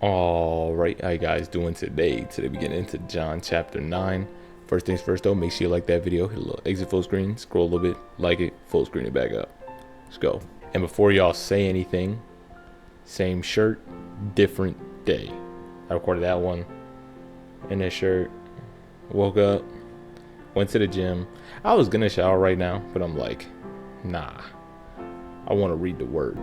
Alright, how you guys doing today? Today we get into John chapter 9. First things first though, make sure you like that video, hit a little exit full screen, scroll a little bit, like it, full screen it back up. Let's go. And before y'all say anything, same shirt, different day. I recorded that one in this shirt, woke up, went to the gym. I was gonna shower right now, but I'm like, nah, I want to read the word.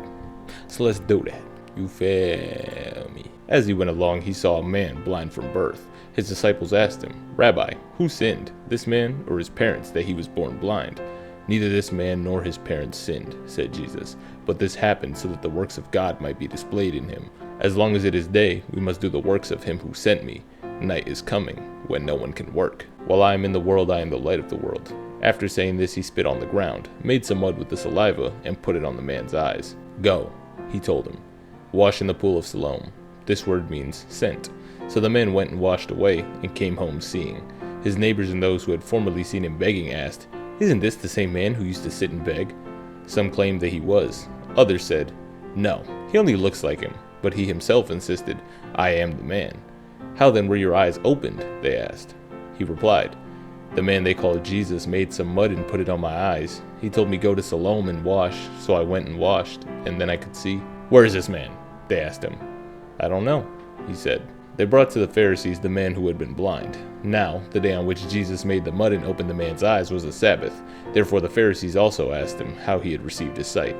So let's do that. You feel me? As he went along, he saw a man blind from birth. His disciples asked him, Rabbi, who sinned, this man or his parents, that he was born blind? Neither this man nor his parents sinned, said Jesus, but this happened so that the works of God might be displayed in him. As long as it is day, we must do the works of him who sent me. Night is coming, when no one can work. While I am in the world, I am the light of the world. After saying this, he spit on the ground, made some mud with the saliva, and put it on the man's eyes. Go, he told him. Wash in the pool of Siloam. This word means sent. So the man went and washed away and came home seeing. His neighbors and those who had formerly seen him begging asked, Isn't this the same man who used to sit and beg? Some claimed that he was. Others said, No, he only looks like him. But he himself insisted, I am the man. How then were your eyes opened? They asked. He replied, The man they called Jesus made some mud and put it on my eyes. He told me go to Siloam and wash, so I went and washed, and then I could see. Where is this man? They asked him. I don't know, he said. They brought to the Pharisees the man who had been blind. Now, the day on which Jesus made the mud and opened the man's eyes was the Sabbath. Therefore the Pharisees also asked him how he had received his sight.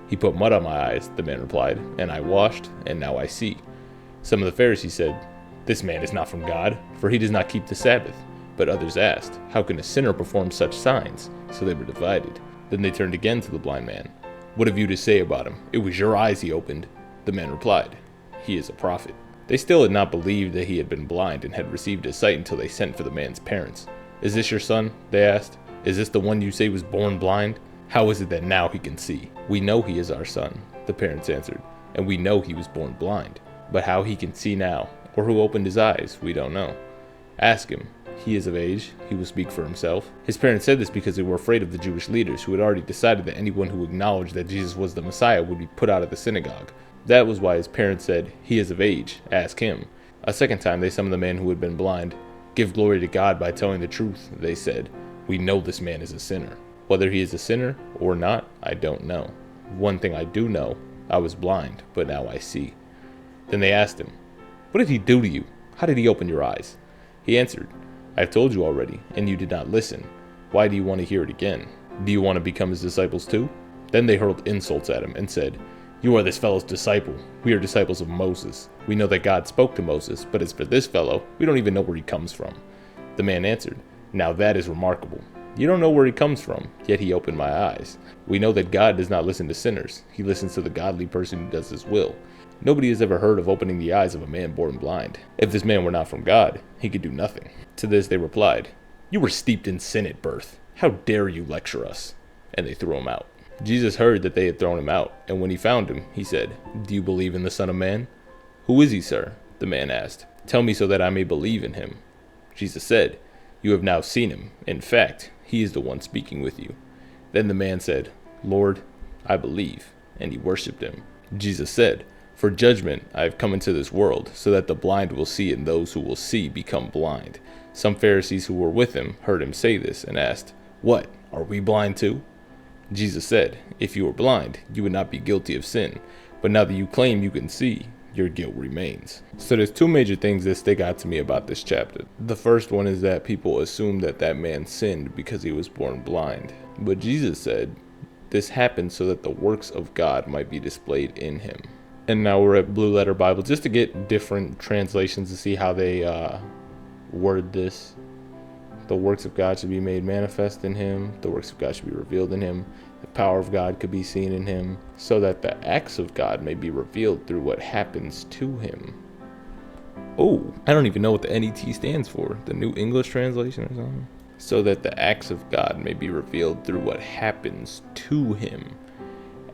He put mud on my eyes, the man replied, and I washed, and now I see. Some of the Pharisees said, This man is not from God, for he does not keep the Sabbath. But others asked, How can a sinner perform such signs? So they were divided. Then they turned again to the blind man. What have you to say about him? It was your eyes he opened. The man replied, He is a prophet. They still had not believed that he had been blind and had received his sight until they sent for the man's parents. Is this your son? They asked. Is this the one you say was born blind? How is it that now he can see? We know he is our son, the parents answered, and we know he was born blind. But how he can see now, or who opened his eyes, we don't know. Ask him. He is of age, he will speak for himself. His parents said this because they were afraid of the Jewish leaders who had already decided that anyone who acknowledged that Jesus was the Messiah would be put out of the synagogue. That was why his parents said, He is of age, ask him. A second time they summoned the man who had been blind. Give glory to God by telling the truth, they said. We know this man is a sinner. Whether he is a sinner or not, I don't know. One thing I do know, I was blind, but now I see. Then they asked him, What did he do to you? How did he open your eyes? He answered, I've told you already, and you did not listen. Why do you want to hear it again? Do you want to become his disciples too? Then they hurled insults at him and said, You are this fellow's disciple. We are disciples of Moses. We know that God spoke to Moses, but as for this fellow, we don't even know where he comes from. The man answered, Now that is remarkable. You don't know where he comes from, yet he opened my eyes. We know that God does not listen to sinners. He listens to the godly person who does his will. Nobody has ever heard of opening the eyes of a man born blind. If this man were not from God, he could do nothing. To this they replied, You were steeped in sin at birth. How dare you lecture us? And they threw him out. Jesus heard that they had thrown him out, and when he found him, he said, Do you believe in the Son of Man? Who is he, sir? The man asked. Tell me so that I may believe in him. Jesus said, You have now seen him. In fact, he is the one speaking with you. Then the man said, Lord, I believe. And he worshipped him. Jesus said, For judgment I have come into this world, so that the blind will see and those who will see become blind. Some Pharisees who were with him heard him say this and asked, What, are we blind too? Jesus said, If you were blind, you would not be guilty of sin. But now that you claim you can see, your guilt remains. So there's two major things that stick out to me about this chapter. The first one is that people assume that that man sinned because he was born blind. But Jesus said, This happened so that the works of God might be displayed in him. And now we're at Blue Letter Bible just to get different translations to see how they word this. The works of God should be made manifest in him. The works of God should be revealed in him. The power of God could be seen in him, so that the acts of God may be revealed through what happens to him. Oh, I don't even know what the NET stands for. The New English Translation or something? So that the acts of God may be revealed through what happens to him.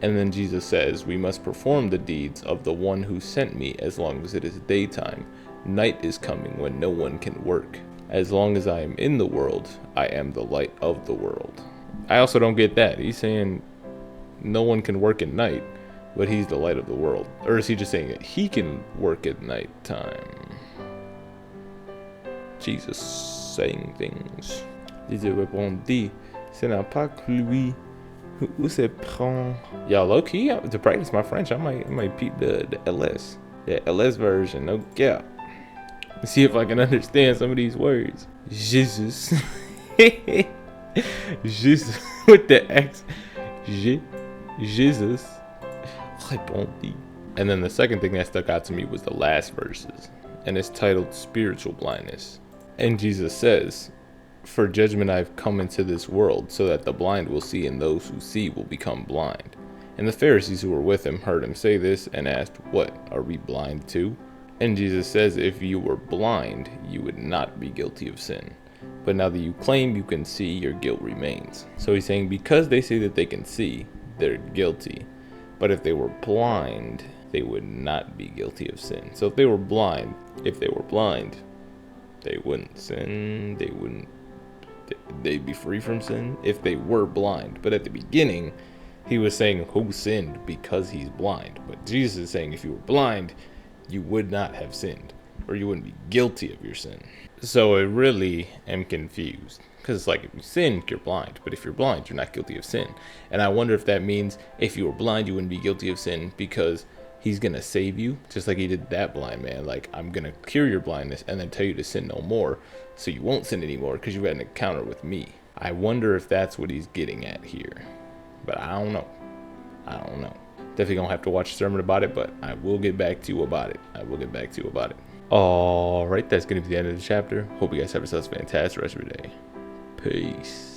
And then Jesus says, We must perform the deeds of the one who sent me as long as it is daytime. Night is coming when no one can work. As long as I am in the world, I am the light of the world. I also don't get that. He's saying no one can work at night. but he's the light of the world. Or is he just saying that he can work at nighttime? Jesus saying things. Jésus répondit, ce n'est pas que lui who se prend. Y'all, low key, to practice my French, I might peep the LS. The LS version, no cap. See if I can understand some of these words. Jesus. Jesus with the X. Jesus répondit. And then the second thing that stuck out to me was the last verses, and it's titled Spiritual Blindness. And Jesus says, for judgment I've come into this world, so that the blind will see, and those who see will become blind. And the Pharisees who were with him heard him say this, and asked, what, are we blind too? And Jesus says, if you were blind, you would not be guilty of sin. But now that you claim you can see, your guilt remains. So he's saying because they say that they can see, they're guilty. But if they were blind, they would not be guilty of sin. So if they were blind, they wouldn't sin. They'd be free from sin if they were blind. But at the beginning, he was saying who sinned because he's blind. But Jesus is saying if you were blind, you would not have sinned, or you wouldn't be guilty of your sin. So I really am confused, because it's like if you sin, you're blind, but if you're blind, you're not guilty of sin. And I wonder if that means if you were blind, you wouldn't be guilty of sin because he's gonna save you, just like he did that blind man. Like, I'm gonna cure your blindness and then tell you to sin no more, so you won't sin anymore because you had an encounter with me. I wonder if that's what he's getting at here, but I don't know. Definitely gonna have to watch a sermon about it, but I will get back to you about it. All right, that's gonna be the end of the chapter. Hope you guys have yourselves a fantastic rest of your day. Peace.